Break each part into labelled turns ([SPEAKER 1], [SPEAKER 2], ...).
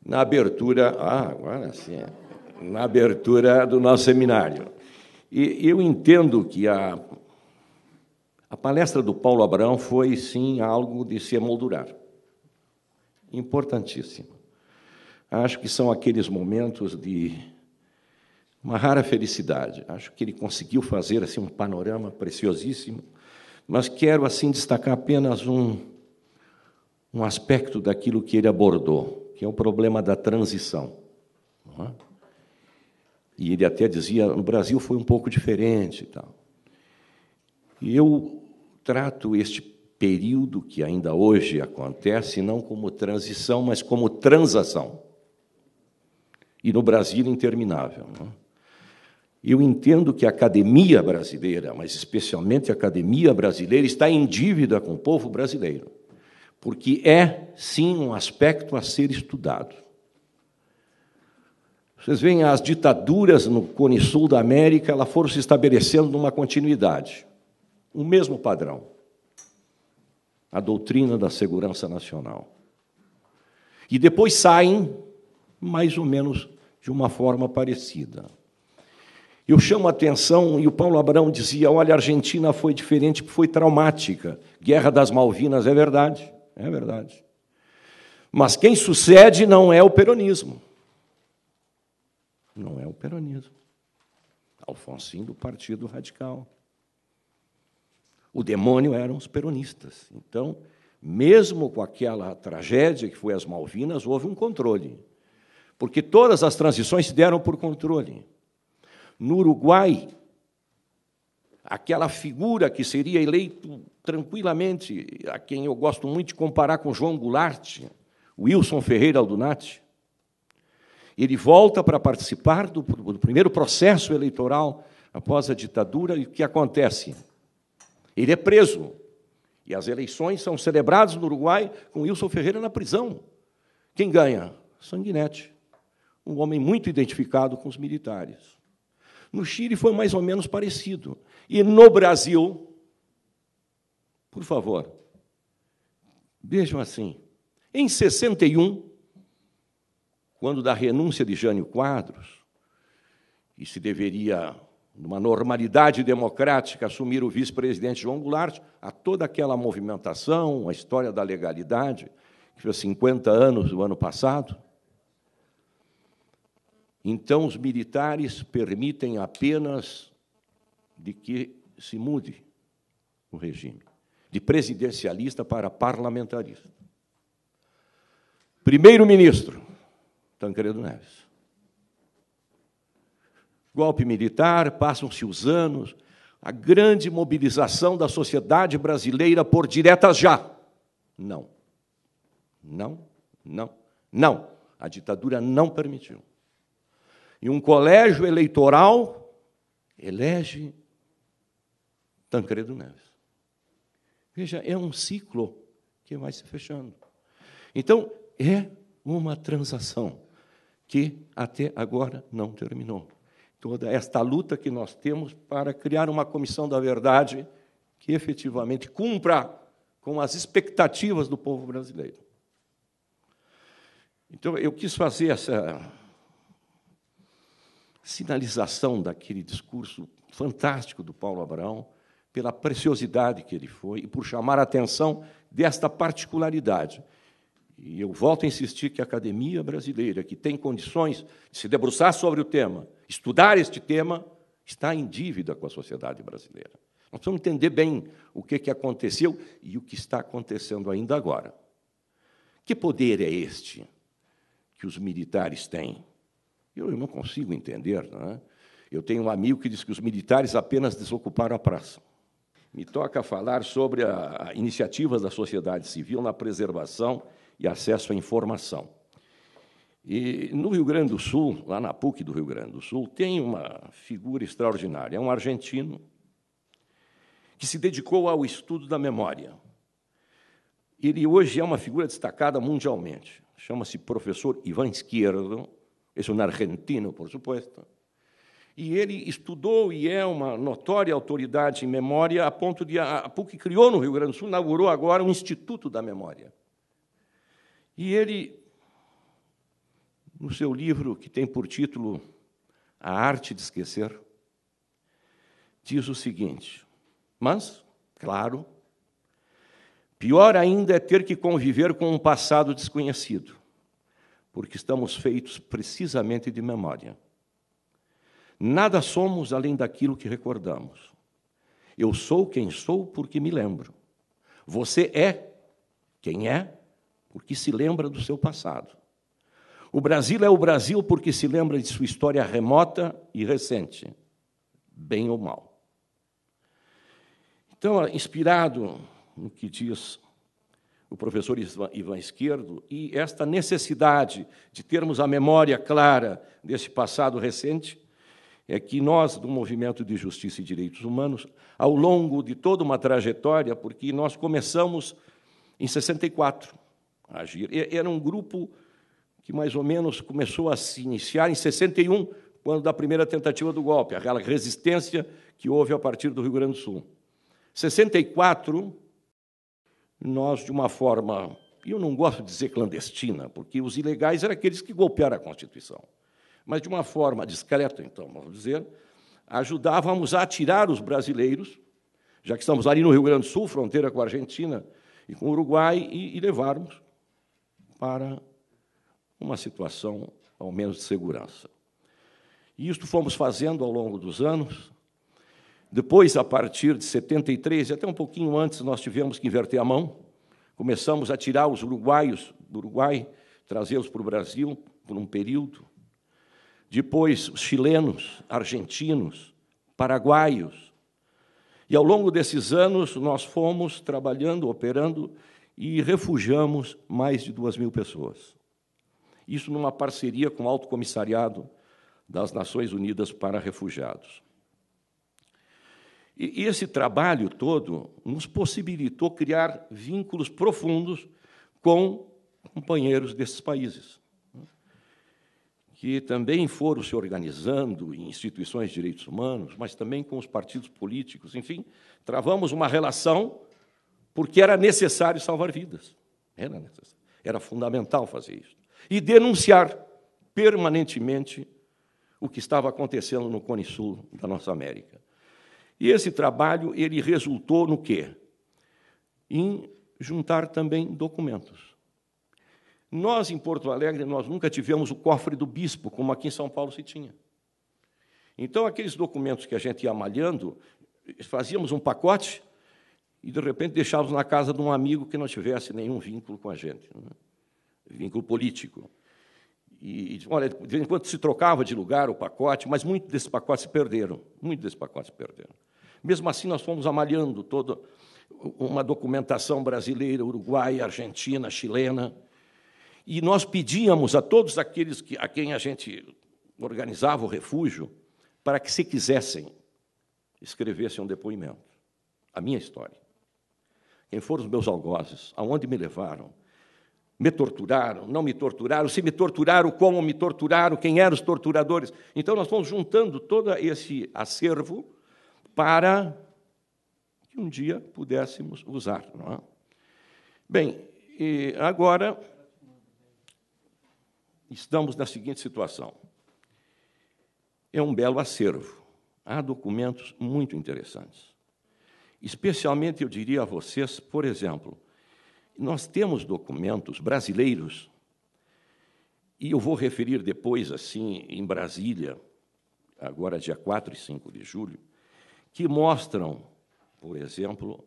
[SPEAKER 1] na abertura, agora sim, na abertura do nosso seminário. E eu entendo que a palestra do Paulo Abrão foi, sim, algo de se emoldurar. Importantíssimo. Acho que são aqueles momentos de uma rara felicidade. Acho que ele conseguiu fazer assim, um panorama preciosíssimo, mas quero assim destacar apenas um aspecto daquilo que ele abordou, que é o problema da transição. Não é? E ele até dizia, no Brasil foi um pouco diferente. E tal. E eu trato este período que ainda hoje acontece não como transição, mas como transação. E no Brasil, interminável. Não é? Eu entendo que a academia brasileira, mas especialmente a academia brasileira, está em dívida com o povo brasileiro, porque é, sim, um aspecto a ser estudado. Vocês veem, as ditaduras no Cone Sul da América, elas foram se estabelecendo numa continuidade, o mesmo padrão, a doutrina da segurança nacional. E depois saem, mais ou menos, de uma forma parecida. Eu chamo a atenção, e o Paulo Abrão dizia, olha, a Argentina foi diferente, foi traumática. Guerra das Malvinas, é verdade, é verdade. Mas quem sucede não é o peronismo. Não é o peronismo. Alfonsinho do Partido Radical. O demônio eram os peronistas. Então, mesmo com aquela tragédia que foi as Malvinas, houve um controle. Porque todas as transições se deram por controle. No Uruguai, aquela figura que seria eleito tranquilamente, a quem eu gosto muito de comparar com João Goulart, Wilson Ferreira Aldunati, ele volta para participar do primeiro processo eleitoral após a ditadura, e o que acontece? Ele é preso, e as eleições são celebradas no Uruguai com Wilson Ferreira na prisão. Quem ganha? Sanguinetti, um homem muito identificado com os militares. No Chile foi mais ou menos parecido. E no Brasil, por favor, vejam assim, em 61, quando da renúncia de Jânio Quadros, e se deveria, numa normalidade democrática, assumir o vice-presidente João Goulart, a toda aquela movimentação, a história da legalidade, que fez 50 anos do ano passado, então, os militares permitem apenas de que se mude o regime, de presidencialista para parlamentarista. Primeiro-ministro, Tancredo Neves. Golpe militar, passam-se os anos, a grande mobilização da sociedade brasileira por diretas já. Não. Não, não, não. A ditadura não permitiu. E um colégio eleitoral elege Tancredo Neves. Veja, é um ciclo que vai se fechando. Então, é uma transação que até agora não terminou. Toda esta luta que nós temos para criar uma comissão da verdade que efetivamente cumpra com as expectativas do povo brasileiro. Então, eu quis fazer essa sinalização daquele discurso fantástico do Paulo Abrão, pela preciosidade que ele foi e por chamar a atenção desta particularidade. E eu volto a insistir que a academia brasileira, que tem condições de se debruçar sobre o tema, estudar este tema, está em dívida com a sociedade brasileira. Nós precisamos entender bem o que aconteceu e o que está acontecendo ainda agora. Que poder é este que os militares têm? Eu não consigo entender. Não é? Eu tenho um amigo que diz que os militares apenas desocuparam a praça. Me toca falar sobre a iniciativas da sociedade civil na preservação e acesso à informação. E no Rio Grande do Sul, lá na PUC do Rio Grande do Sul, tem uma figura extraordinária. É um argentino que se dedicou ao estudo da memória. Ele hoje é uma figura destacada mundialmente. Chama-se professor Iván Izquierdo. Esse é um argentino, por supuesto. E ele estudou e é uma notória autoridade em memória, a ponto de a PUC criou no Rio Grande do Sul, inaugurou agora um Instituto da Memória. E ele no seu livro, que tem por título A Arte de Esquecer, diz o seguinte: mas, claro, pior ainda é ter que conviver com um passado desconhecido, porque estamos feitos precisamente de memória. Nada somos além daquilo que recordamos. Eu sou quem sou porque me lembro. Você é quem é porque se lembra do seu passado. O Brasil é o Brasil porque se lembra de sua história remota e recente, bem ou mal. Então, inspirado no que diz o professor Ivan Esquerdo, e esta necessidade de termos a memória clara desse passado recente, é que nós, do Movimento de Justiça e Direitos Humanos, ao longo de toda uma trajetória, porque nós começamos em 64 a agir, era um grupo que mais ou menos começou a se iniciar em 61, quando da primeira tentativa do golpe, aquela resistência que houve a partir do Rio Grande do Sul. 64, nós, de uma forma, eu não gosto de dizer clandestina, porque os ilegais eram aqueles que golpearam a Constituição, mas de uma forma discreta, então, vamos dizer, ajudávamos a tirar os brasileiros, já que estamos ali no Rio Grande do Sul, fronteira com a Argentina e com o Uruguai, e levarmos para uma situação, ao menos, de segurança. E isto fomos fazendo ao longo dos anos. Depois, a partir de 73, e até um pouquinho antes, nós tivemos que inverter a mão. Começamos a tirar os uruguaios do Uruguai, trazê-los para o Brasil por um período. Depois, os chilenos, argentinos, paraguaios. E, ao longo desses anos, nós fomos trabalhando, operando, e refugiamos mais de 2.000 pessoas. Isso numa parceria com o Alto Comissariado das Nações Unidas para Refugiados. E esse trabalho todo nos possibilitou criar vínculos profundos com companheiros desses países, que também foram se organizando em instituições de direitos humanos, mas também com os partidos políticos. Enfim, travamos uma relação porque era necessário salvar vidas. Era fundamental fazer isso. E denunciar permanentemente o que estava acontecendo no Cone Sul da nossa América. E esse trabalho ele resultou no quê? Em juntar também documentos. Nós, em Porto Alegre, nós nunca tivemos o cofre do bispo, como aqui em São Paulo se tinha. Então, aqueles documentos que a gente ia malhando, fazíamos um pacote e, de repente, deixávamos na casa de um amigo que não tivesse nenhum vínculo com a gente, né? Vínculo político. E, olha, de vez em quando se trocava de lugar o pacote, mas muitos desses pacotes se perderam. Muitos desses pacotes se perderam. Mesmo assim, nós fomos amalhando toda uma documentação brasileira, uruguaia, argentina, chilena, e nós pedíamos a todos aqueles a quem a gente organizava o refúgio para que, se quisessem, escrevessem um depoimento. A minha história. Quem foram os meus algozes? Aonde me levaram? Me torturaram? Não me torturaram? Se me torturaram, como me torturaram? Quem eram os torturadores? Então, nós fomos juntando todo esse acervo para que um dia pudéssemos usar. Não é? Bem, e agora estamos na seguinte situação. É um belo acervo. Há documentos muito interessantes. Especialmente, eu diria a vocês, por exemplo, nós temos documentos brasileiros, e eu vou referir depois, assim, em Brasília, agora dia 4 e 5 de julho, que mostram, por exemplo,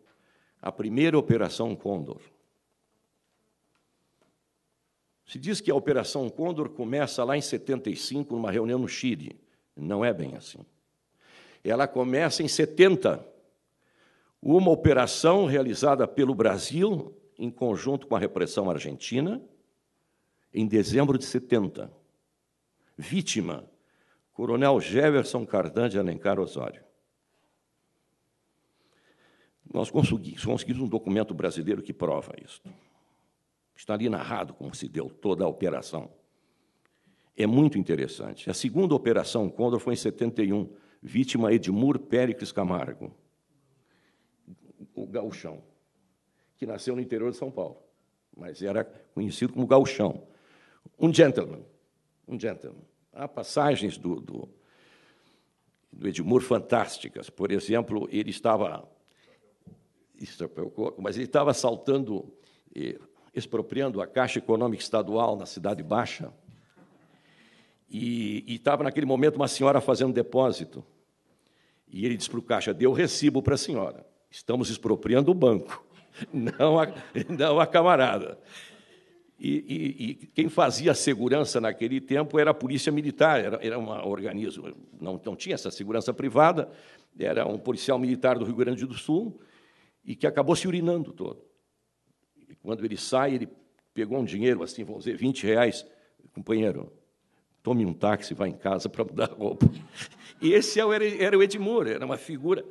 [SPEAKER 1] a primeira Operação Condor. Se diz que a Operação Condor começa lá em 75, numa reunião no Chile. Não é bem assim. Ela começa em 70, uma operação realizada pelo Brasil, em conjunto com a repressão argentina, em dezembro de 70. Vítima, Coronel Jefferson Cardan de Alencar Osório. Nós conseguimos um documento brasileiro que prova isso. Está ali narrado como se deu toda a operação. É muito interessante. A segunda Operação Condor foi em 71, vítima Edmur Péricles Camargo, o gauchão, que nasceu no interior de São Paulo, mas era conhecido como gauchão. Um gentleman, Um gentleman. Há passagens do Edmur fantásticas. Por exemplo, ele estava... Mas ele estava assaltando, expropriando a Caixa Econômica Estadual na Cidade Baixa, e estava, naquele momento, uma senhora fazendo depósito. E ele disse para o caixa, dê o recibo para a senhora. Estamos expropriando o banco, não a camarada. E quem fazia a segurança naquele tempo era a Polícia Militar, era um organismo, não tinha essa segurança privada, era um policial militar do Rio Grande do Sul, e que acabou se urinando todo. E quando ele sai, ele pegou um dinheiro, assim, vamos dizer, R$20, companheiro, tome um táxi e vá em casa para mudar a roupa. E esse era o Edmur, era uma figura,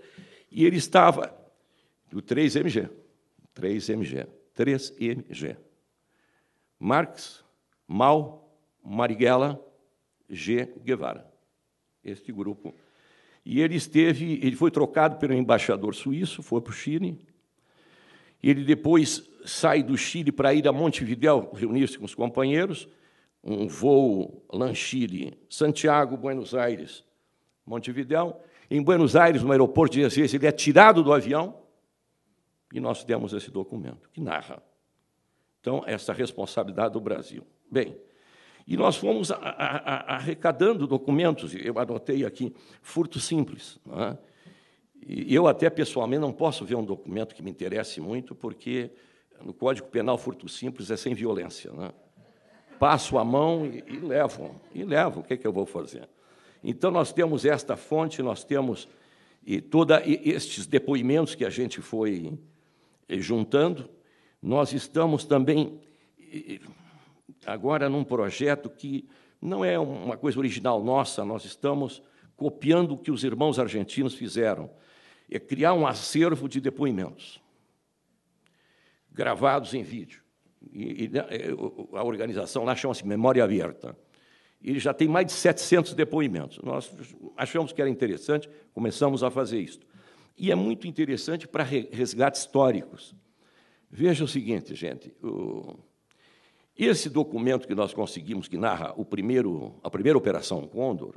[SPEAKER 1] e ele estava do 3MG, Marx, Mao, Marighella, G. Guevara, este grupo. E ele foi trocado pelo embaixador suíço, foi para o Chile. Ele depois sai do Chile para ir a Montevidéu, reunir-se com os companheiros, um voo Lanchile, Santiago, Buenos Aires, Montevidéu. Em Buenos Aires, no aeroporto de Aziz, ele é tirado do avião, e nós temos esse documento, que narra. Então, essa responsabilidade do Brasil. Bem, e nós fomos arrecadando documentos, eu anotei aqui, furto simples. Não é? E eu, até pessoalmente, não posso ver um documento que me interesse muito, porque no Código Penal, furto simples é sem violência. Não é? Passo a mão e levo, o que é que eu vou fazer? Então, nós temos esta fonte, nós temos todos estes depoimentos que a gente foi juntando. Nós estamos também... agora num projeto que não é uma coisa original nossa, nós estamos copiando o que os irmãos argentinos fizeram, é criar um acervo de depoimentos, gravados em vídeo. E a organização lá chama-se Memória Aberta. Ele já tem mais de 700 depoimentos. Nós achamos que era interessante, começamos a fazer isso. E é muito interessante para resgates históricos. Veja o seguinte, gente... Esse documento que nós conseguimos, que narra a primeira Operação Condor,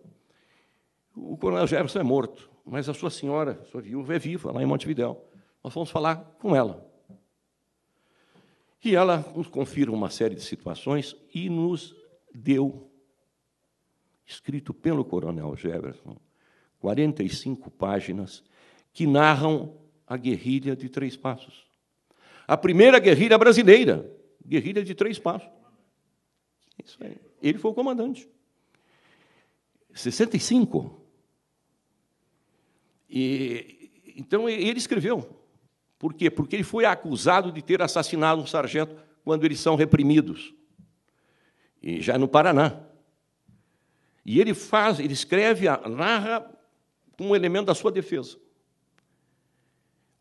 [SPEAKER 1] o coronel Jefferson é morto, mas a sua senhora, sua viúva, é viva lá em Montevidéu. Nós fomos falar com ela. E ela nos confirma uma série de situações e nos deu, escrito pelo coronel Jefferson, 45 páginas que narram a guerrilha de Três Passos. A primeira guerrilha brasileira, guerrilha de Três Passos. Isso aí. Ele foi o comandante. 65. Então, ele escreveu. Por quê? Porque ele foi acusado de ter assassinado um sargento quando eles são reprimidos, e já no Paraná. E ele escreve, narra um elemento da sua defesa.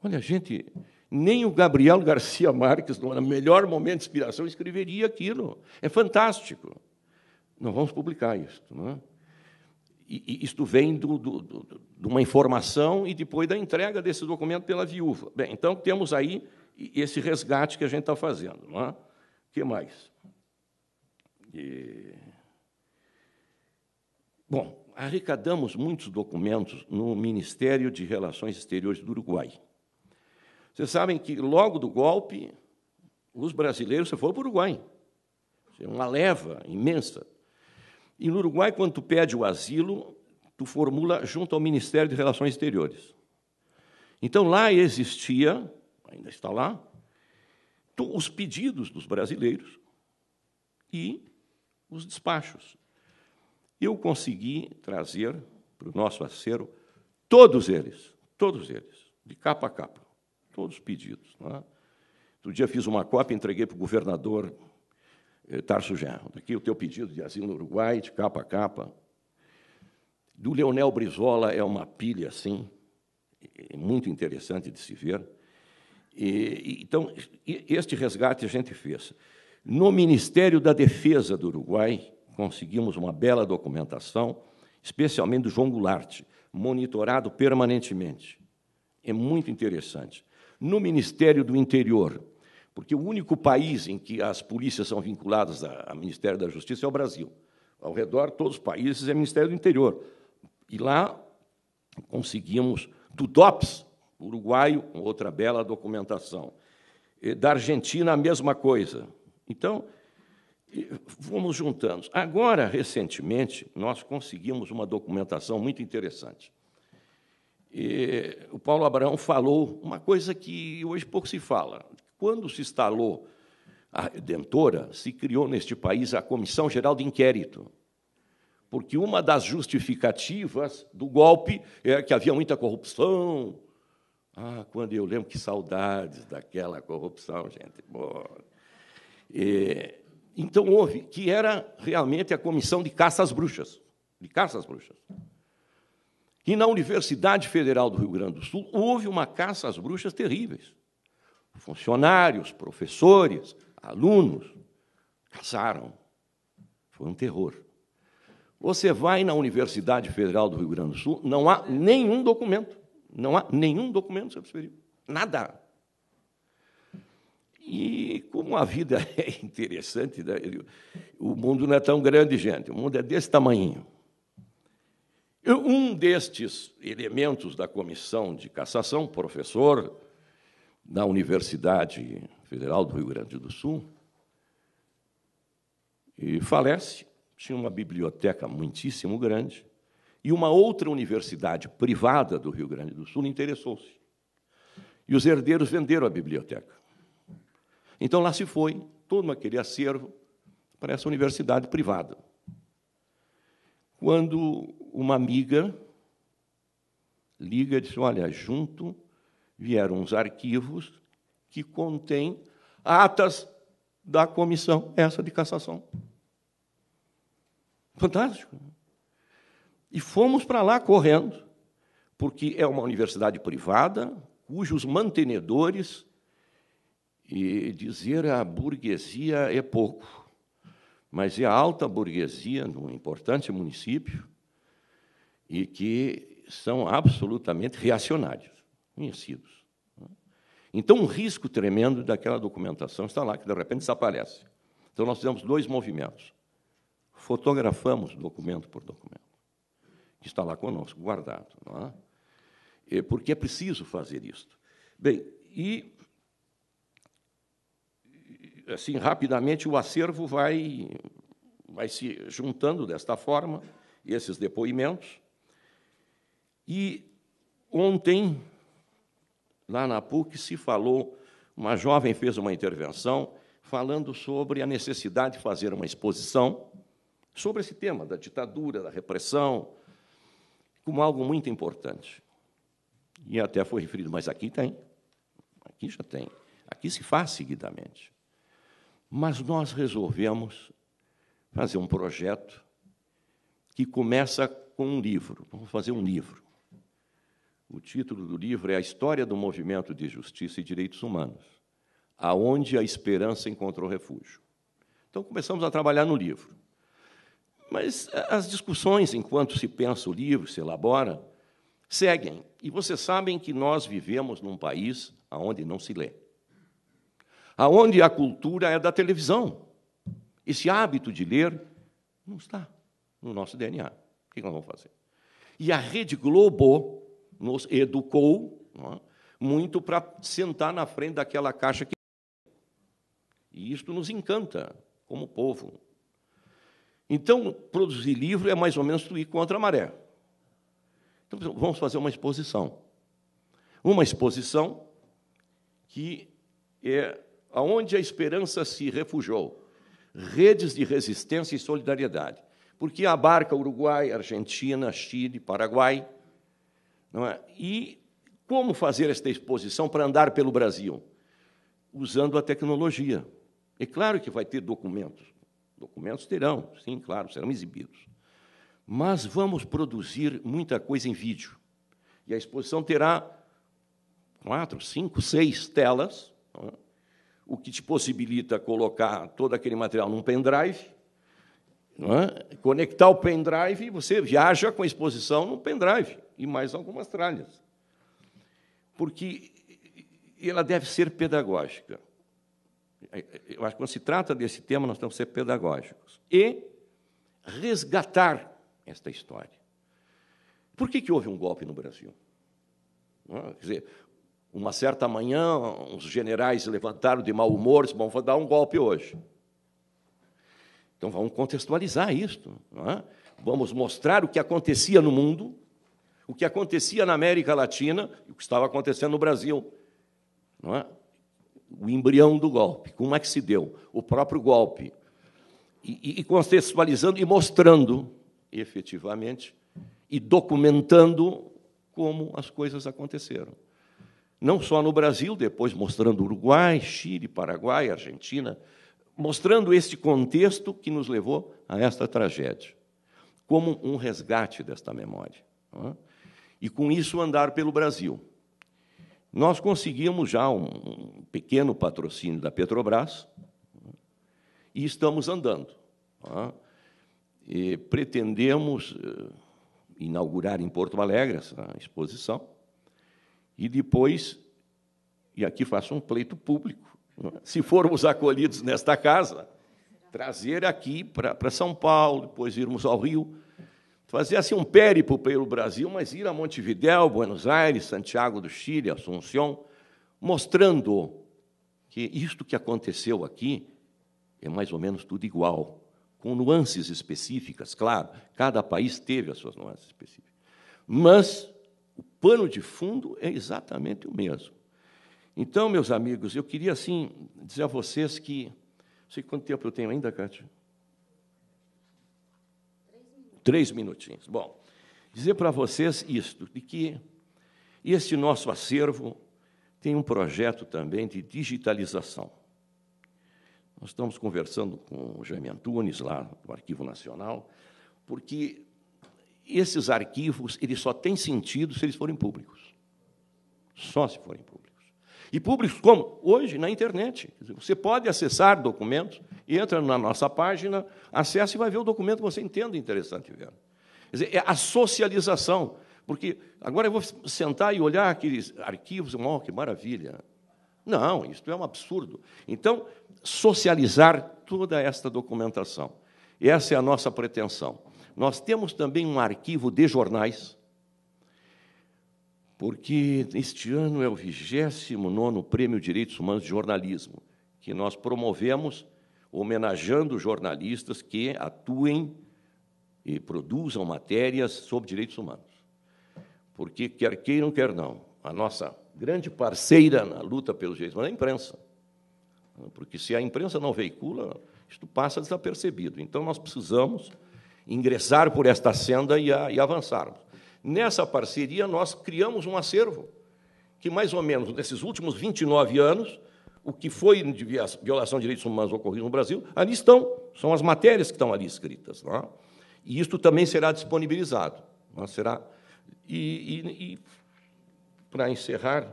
[SPEAKER 1] Olha, gente... Nem o Gabriel Garcia Marques, no melhor momento de inspiração, escreveria aquilo. É fantástico. Nós vamos publicar isso. Não é? E isto vem de uma informação e depois da entrega desse documento pela viúva. Bem, então, temos aí esse resgate que a gente está fazendo. Não é? O que mais? Bom, arrecadamos muitos documentos no Ministério de Relações Exteriores do Uruguai. Vocês sabem que, logo do golpe, os brasileiros foram para o Uruguai. Uma leva imensa. E, no Uruguai, quando tu pede o asilo, tu formula junto ao Ministério de Relações Exteriores. Então, lá existia, ainda está lá, os pedidos dos brasileiros e os despachos. Eu consegui trazer para o nosso acervo todos eles, de capa a capa. Todos os pedidos. Não é? Outro dia fiz uma cópia e entreguei para o governador Tarso Genro. Aqui o teu pedido de asilo no Uruguai, de capa a capa. Do Leonel Brizola é uma pilha, assim, muito interessante de se ver. Então, este resgate a gente fez. No Ministério da Defesa do Uruguai, conseguimos uma bela documentação, especialmente do João Goulart, monitorado permanentemente. É muito interessante. No Ministério do Interior, porque o único país em que as polícias são vinculadas ao Ministério da Justiça é o Brasil. ao redor, todos os países, é Ministério do Interior. E lá conseguimos, do DOPS, uruguaio, outra bela documentação. Da Argentina, a mesma coisa. Então, fomos juntando. Agora, recentemente, nós conseguimos uma documentação muito interessante. E o Paulo Abraão falou uma coisa que hoje pouco se fala. Quando se instalou a Redentora, se criou neste país a Comissão Geral de Inquérito, porque uma das justificativas do golpe era que havia muita corrupção. Quando eu lembro, que saudades daquela corrupção, gente. Então, houve, que era realmente a Comissão de Caça às Bruxas, E na Universidade Federal do Rio Grande do Sul houve uma caça às bruxas terríveis. Funcionários, professores, alunos caçaram. Foi um terror. Você vai na Universidade Federal do Rio Grande do Sul, não há nenhum documento. Não há nenhum documento sobre esse período. Nada. E como a vida é interessante, né? O mundo não é tão grande, gente. O mundo é desse tamanho. Um destes elementos da comissão de cassação, professor da Universidade Federal do Rio Grande do Sul, e falece, tinha uma biblioteca muitíssimo grande, e uma outra universidade privada do Rio Grande do Sul interessou-se. E os herdeiros venderam a biblioteca. Então, lá se foi todo aquele acervo para essa universidade privada. Quando uma amiga liga e disse, olha, junto vieram uns arquivos que contêm atas da comissão, essa de cassação. Fantástico. E fomos para lá correndo, porque é uma universidade privada, cujos mantenedores, e dizer a burguesia é pouco, mas é a alta burguesia num importante município e que são absolutamente reacionários, conhecidos. Então, um risco tremendo daquela documentação está lá, que, de repente, desaparece. Então, nós fizemos 2 movimentos. Fotografamos documento por documento, que está lá conosco, guardado. Não é? Porque é preciso fazer isto. Bem, e, assim, rapidamente, o acervo vai se juntando desta forma, esses depoimentos. E ontem, lá na PUC, se falou, uma jovem fez uma intervenção falando sobre a necessidade de fazer uma exposição sobre esse tema da ditadura, da repressão, como algo muito importante. E até foi referido, mas aqui tem, aqui já tem, aqui se faz seguidamente. Mas nós resolvemos fazer um projeto que começa com um livro. Vamos fazer um livro. O título do livro é A História do Movimento de Justiça e Direitos Humanos, aonde a esperança encontrou refúgio. Então, começamos a trabalhar no livro. Mas as discussões, enquanto se pensa o livro, se elabora, seguem. E vocês sabem que nós vivemos num país onde não se lê, onde a cultura é da televisão. Esse hábito de ler não está no nosso DNA. O que nós vamos fazer? E a Rede Globo nos educou, não é, muito para sentar na frente daquela caixa que... E isto nos encanta, como povo. Então, produzir livro é mais ou menos tu ir contra a maré. Então, vamos fazer uma exposição. Uma exposição que é aonde a esperança se refugiou. Redes de resistência e solidariedade. Porque abarca Uruguai, Argentina, Chile, Paraguai. Não é? E como fazer esta exposição para andar pelo Brasil? Usando a tecnologia. É claro que vai ter documentos. Documentos terão, sim, claro, serão exibidos. Mas vamos produzir muita coisa em vídeo. E a exposição terá 4, 5, 6 telas, não é? O que te possibilita colocar todo aquele material num pendrive, não é? Conectar o pendrive e você viaja com a exposição no pendrive e mais algumas tralhas. Porque ela deve ser pedagógica. Eu acho que, quando se trata desse tema, nós temos que ser pedagógicos. E resgatar esta história. Por que houve um golpe no Brasil? Quer dizer, uma certa manhã, uns generais levantaram de mau humor e disseram: vamos dar um golpe hoje. Então, vamos contextualizar isto. Vamos mostrar o que acontecia no mundo, o que acontecia na América Latina e o que estava acontecendo no Brasil. O embrião do golpe, como é que se deu, o próprio golpe. E contextualizando e mostrando, efetivamente, e documentando como as coisas aconteceram. Não só no Brasil, depois mostrando Uruguai, Chile, Paraguai, Argentina, mostrando este contexto que nos levou a esta tragédia, como um resgate desta memória. E, com isso, andar pelo Brasil. Nós conseguimos já um pequeno patrocínio da Petrobras e estamos andando. E pretendemos inaugurar em Porto Alegre essa exposição e depois, e aqui faço um pleito público, se formos acolhidos nesta casa, trazer aqui para São Paulo, depois irmos ao Rio, fazer assim um périplo pelo Brasil, mas ir a Montevidéu, Buenos Aires, Santiago do Chile, Assunção, mostrando que isto que aconteceu aqui é mais ou menos tudo igual, com nuances específicas, claro, cada país teve as suas nuances específicas, mas o pano de fundo é exatamente o mesmo. Então, meus amigos, eu queria, assim, dizer a vocês que... Não sei quanto tempo eu tenho ainda, Cátia. 3 minutinhos. Bom, dizer para vocês isto, de que este nosso acervo tem um projeto também de digitalização. Nós estamos conversando com o Jaime Antunes, lá do Arquivo Nacional, porque esses arquivos eles só têm sentido se eles forem públicos. Só se forem públicos. E públicos como? Hoje, na internet. Você pode acessar documentos, entra na nossa página, acessa e vai ver o documento que você entende interessante ver. Quer dizer, é a socialização. Porque agora eu vou sentar e olhar aqueles arquivos, que maravilha. Não, isso é um absurdo. Então, socializar toda esta documentação. Essa é a nossa pretensão. Nós temos também um arquivo de jornais, porque este ano é o 29º Prêmio Direitos Humanos de Jornalismo, que nós promovemos, homenageando jornalistas que atuem e produzam matérias sobre direitos humanos. Porque, quer queiram, quer não, a nossa grande parceira na luta pelos direitos humanos é a imprensa. Porque, se a imprensa não veicula, isto passa desapercebido. Então, nós precisamos ingressar por esta senda e avançarmos. Nessa parceria, nós criamos um acervo que, mais ou menos, nesses últimos 29 anos, o que foi de violação de direitos humanos ocorrido no Brasil, ali estão, são as matérias que estão ali escritas. Não é? E isto também será disponibilizado. Não será? E para encerrar,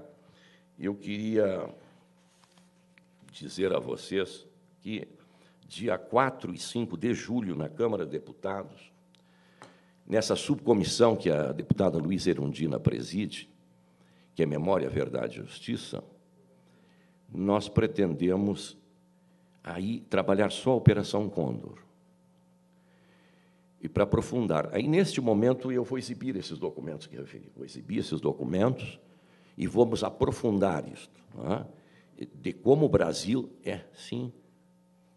[SPEAKER 1] eu queria dizer a vocês que, dia 4 e 5 de julho, na Câmara de Deputados, nessa subcomissão que a deputada Luísa Erundina preside, que é Memória, Verdade e Justiça, nós pretendemos aí trabalhar só a Operação Condor. E para aprofundar, aí, neste momento, eu vou exibir esses documentos que referi, vou exibir esses documentos e vamos aprofundar isto, não é? De como o Brasil é, sim,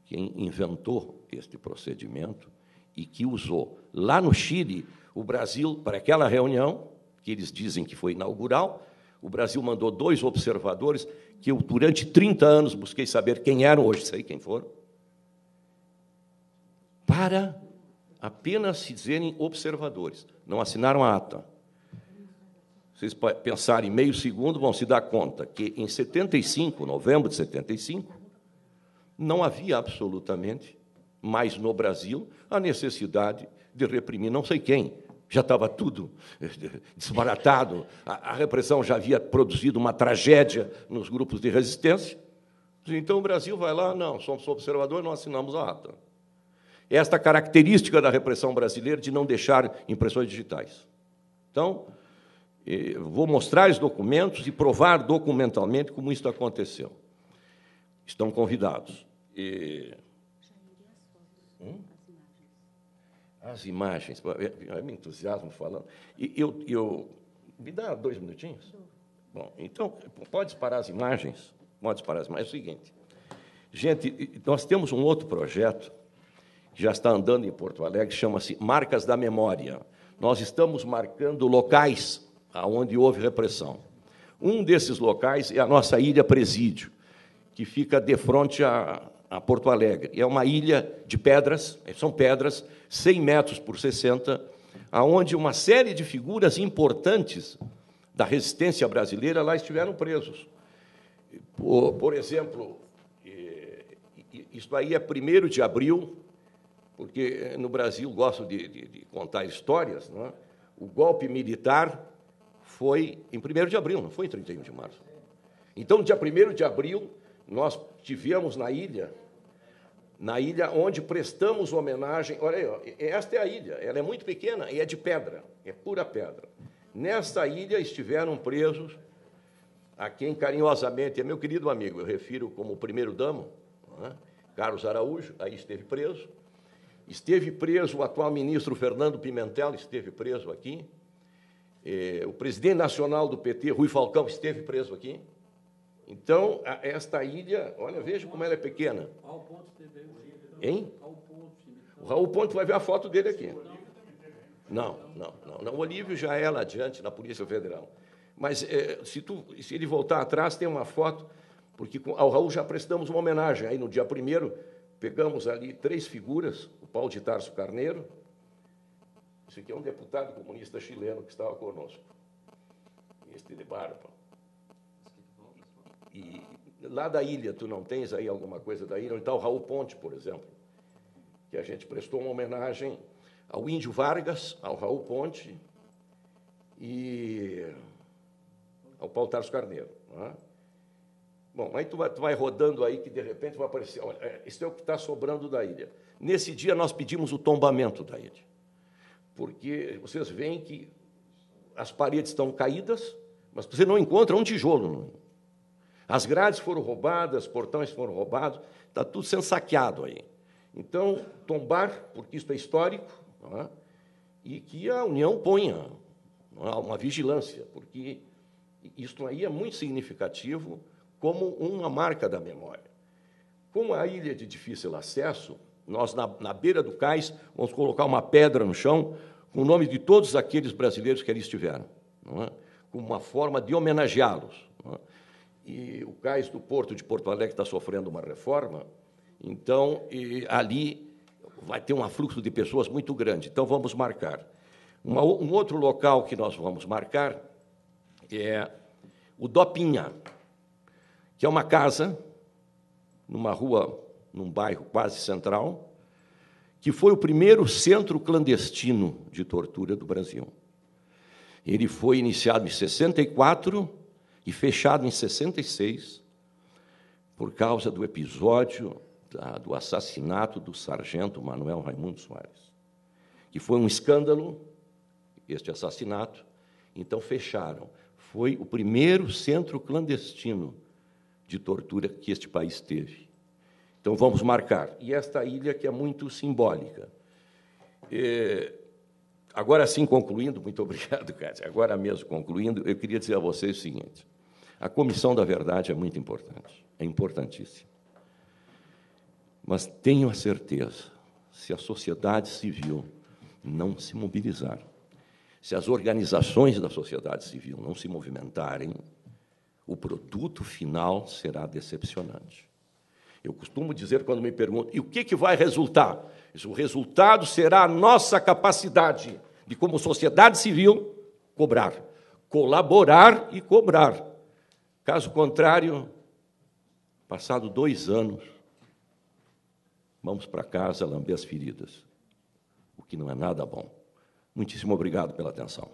[SPEAKER 1] quem inventou este procedimento e que usou. Lá no Chile, o Brasil, para aquela reunião, que eles dizem que foi inaugural, o Brasil mandou 2 observadores, que eu, durante 30 anos, busquei saber quem eram, hoje sei quem foram, para apenas se dizerem observadores. Não assinaram a ata. Vocês pensarem meio segundo, vão se dar conta que, em 75, novembro de 75, não havia absolutamente mais no Brasil a necessidade de reprimir não sei quem. Já estava tudo desbaratado, a repressão já havia produzido uma tragédia nos grupos de resistência. Então, o Brasil vai lá, não, somos observadores, não assinamos a ata. Esta característica da repressão brasileira de não deixar impressões digitais. Então, vou mostrar os documentos e provar documentalmente como isso aconteceu. Estão convidados. As imagens, é meu entusiasmo falando. E me dá 2 minutinhos? Bom, então, pode disparar as imagens? Pode disparar as imagens. É o seguinte, gente, nós temos um outro projeto que já está andando em Porto Alegre, chama-se Marcas da Memória. Nós estamos marcando locais onde houve repressão. Um desses locais é a nossa Ilha Presídio, que fica de frente a Porto Alegre. É uma ilha de pedras, são pedras, 100 metros por 60, onde uma série de figuras importantes da resistência brasileira lá estiveram presos. Por exemplo, isso aí é 1º de abril, porque no Brasil gosto de contar histórias, não é? O golpe militar foi em 1º de abril, não foi em 31 de março. Então, no dia 1º de abril, nós tivemos na ilha onde prestamos homenagem. Olha aí, ó, esta é a ilha, ela é muito pequena e é de pedra, é pura pedra. Nesta ilha estiveram presos a quem carinhosamente é meu querido amigo, eu refiro como primeiro-damo, Carlos Araújo, aí esteve preso. Esteve preso o atual ministro Fernando Pimentel, esteve preso aqui. O presidente nacional do PT, Rui Falcão, esteve preso aqui. Então, esta ilha, olha, veja como ela é pequena. Hein? O Raul Ponte vai ver a foto dele aqui. Não. O Olívio já é lá adiante, na Polícia Federal. Mas, se ele voltar atrás, tem uma foto, porque ao Raul já prestamos uma homenagem. Aí, no dia 1º, pegamos ali 3 figuras, o Paulo de Tarso Carneiro. Isso aqui é um deputado comunista chileno que estava conosco. Este de barba. E lá da ilha, tu não tens aí alguma coisa da ilha? Onde está o Raul Ponte, por exemplo, que a gente prestou uma homenagem ao Índio Vargas, ao Raul Ponte e ao Paulo Tarso Carneiro. Não é? Bom, aí tu vai rodando aí que, de repente, vai aparecer... Olha, isso é o que está sobrando da ilha. Nesse dia, nós pedimos o tombamento da ilha, porque vocês veem que as paredes estão caídas, mas você não encontra um tijolo. As grades foram roubadas, os portões foram roubados, está tudo sendo saqueado aí. Então, tombar, porque isso é histórico, não é? E que a União ponha uma vigilância, porque isso aí é muito significativo como uma marca da memória. Como a ilha é de difícil acesso, nós, na beira do cais, vamos colocar uma pedra no chão com o nome de todos aqueles brasileiros que ali estiveram, não é? Como uma forma de homenageá-los. Não é? E o cais do Porto de Porto Alegre está sofrendo uma reforma, então ali vai ter um afluxo de pessoas muito grande. Então, vamos marcar. Um outro local que nós vamos marcar é o Dopinha, que é uma casa numa rua, num bairro quase central, que foi o primeiro centro clandestino de tortura do Brasil. Ele foi iniciado em 64 e fechado em 66 por causa do episódio do assassinato do sargento Manuel Raimundo Soares, que foi um escândalo, este assassinato, então fecharam. Foi o primeiro centro clandestino de tortura que este país teve. Então, vamos marcar. E esta ilha que é muito simbólica. Agora sim, concluindo, muito obrigado, Cátia. Agora mesmo concluindo, eu queria dizer a vocês o seguinte: a Comissão da Verdade é muito importante, é importantíssima. Mas tenho a certeza, se a sociedade civil não se mobilizar, se as organizações da sociedade civil não se movimentarem, o produto final será decepcionante. Eu costumo dizer, quando me perguntam, e o que vai resultar? O resultado será a nossa capacidade de, como sociedade civil, cobrar, colaborar e cobrar. Caso contrário, passado 2 anos, vamos para casa lamber as feridas, o que não é nada bom. Muitíssimo obrigado pela atenção.